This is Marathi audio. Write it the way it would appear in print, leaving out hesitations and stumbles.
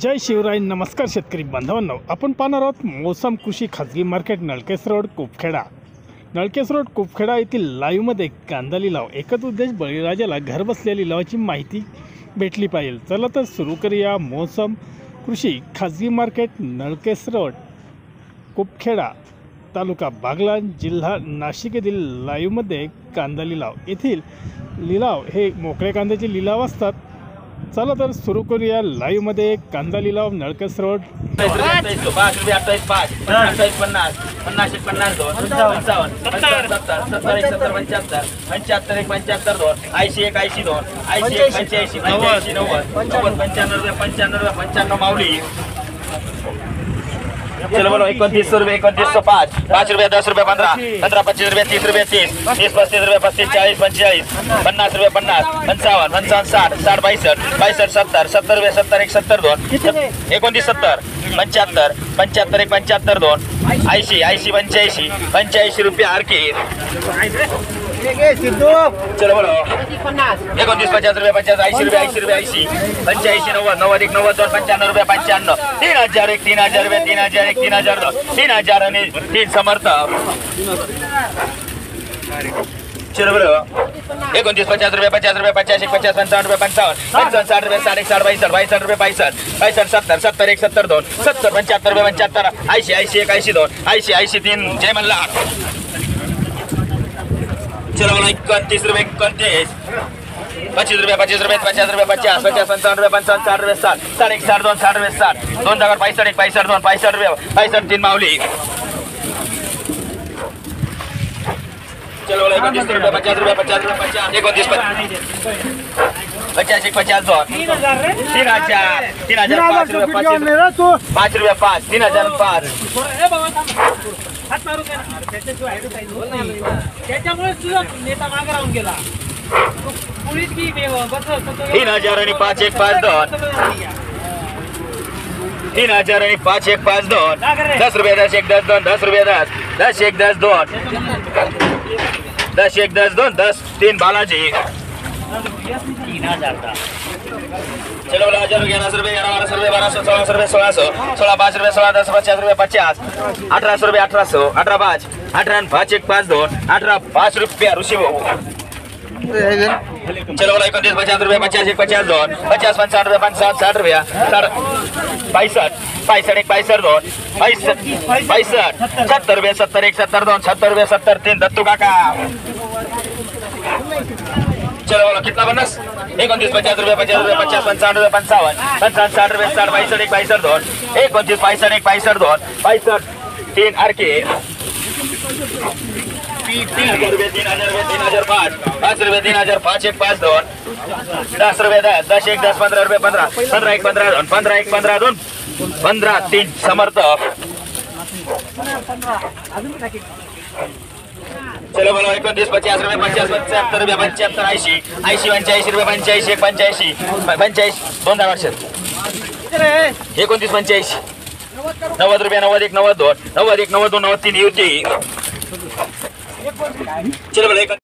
जय शिवराय. नमस्कार शेतकरी बांधवांनो, आपण पाहणार आहोत मौसम कृषी खाजगी market Nalkes road Kupkheda. Nalkes road Kupkheda येथील लाईव्हमध्ये कांदा लिलाव. एकच उद्देश, बळीराजाला घर बसल्या लिलावाची माहिती भेटली पाहिजे. चला तर सुरू करूया. मौसम कृषी खाजगी मार्केट नळकेस रोड कुपखेडा, तालुका बागलाण, जिल्हा नाशिक येथील लाईव्हमध्ये कांदा लिलाव. येथील लिलाव हे मोकळ्या कांद्याचे लिलाव असतात. चला तर सुरू करूया. लाईव्हमध्ये कांदा लिलाव नळकेस रोड. 2900 रुपये, 2905, 5 रुपये, 10 रुपये, 15, 15, 25 रुपये, 30 रुपये, 30, 30, 35 रुपये, 35, 40, 45, 50 रुपये, 50, 55, 55, 60, 60, 62, 62, 70, 70 रुपये, 70, 1, 70, 2, 29, 70, 75, 75, 1, 75, 2, 80, 80, 85, 85 रुपये आरके. चलो बोलो 29, 50 रुपये, 50, 80 रुपये, 80 रुपये, 80, 85, 90, 90, 1, 90, 2, 95 रुपये, 95, 3000, 1, 3000 रुपये, 3000, 1, 3000, 2, 3000 आणि 3 समर्थ. चलो बोलो 29, 50 रुपये, 50 रुपये, 85, 50, 55 रुपये, 55, 55, 60 रुपये, 60, 60, 62, 62 रुपये, 62, 62, 70, 70, 1, 70, 2, 70, 75 रुपये, 75, 80, 80, 1, 80, 2, 80, 80, 3. जय मल्हार. चलो बोलो 31 रुपये, 31, 25 रुपये, 50 रुपये, 50 रुपये, 50, 50, 55 रुपये, 55, 60 रुपये, 60, 60, 1, 60, 2, 60 रुपये, 60, 2 जागा 65, 1, 65, 2, 65 रुपये, 65, 3 माऊली. चलो बोलो 29 रुपये, 50 रुपये, 50 रुपये, 50, 29, 50, 50, 1, 50, 2, 3000, 3000, 5 रुपये, 5 रुपये, 5, 3005. त्याच्यामुळे तुझा नेता मागे राहून गेला. 3000 आणि 5, 1, 5, 2, 3000 आणि 5, 1, 5, 2, 10 रुपये, 10, 1, 10, 2, 10 रुपये, 10, 10, 1, 10, 2, 10, 1, 10, 2, 10, 3 बालाजी. 3000. चलो बोलो 1000 रुपये, 11 रुपये, 12 रुपये, 1200, 16 रुपये, 1600, 16, 5 रुपये, 16, 10, 50 रुपये, 50, 1800 रुपये, 1800, 18, 5, 18, 5, 1, 5, 2, 18, 5 रुपये ऋषी भाऊ. चलो बोलो 29, 50 रुपये, 50, 1, 50, 2, 50, 55 रुपये, 55, 60 रुपये, 65, 65, 1, 65, 2, 65, 70 रुपये, 70, 1, 70, 2, 70 रुपये, 70, 3 दत्तू काका. चलो बोलो कितना बनस 29, 50 रुपये, 50 रुपये, 50, 55 रुपये, 55, 55, 60 रुपये, 60, 62, 1, 62, 2, 29, 65, 1, 62, 2, 65, 3 आरके. 3000 रुपये, 3000 रुपये, 3005, 5 रुपये, 3000, 5, 1, 5, 2, 10 रुपये, 10, 10, 1, 10, 15 रुपये, 15, 15, 1, 15, 2, 15, 1, 15, 2, 15, 3 समर्थ. चलो बोलो 29, 50 रुपये, 50, 75 रुपये, 75, 80, 80, 85 रुपये, 85, 1, 85, 85, 2 वर्ष 29, 85, 90 रुपये, 90, 1, 90, 2, 90, 1, 90, 2, 93 युती. चलो बोलो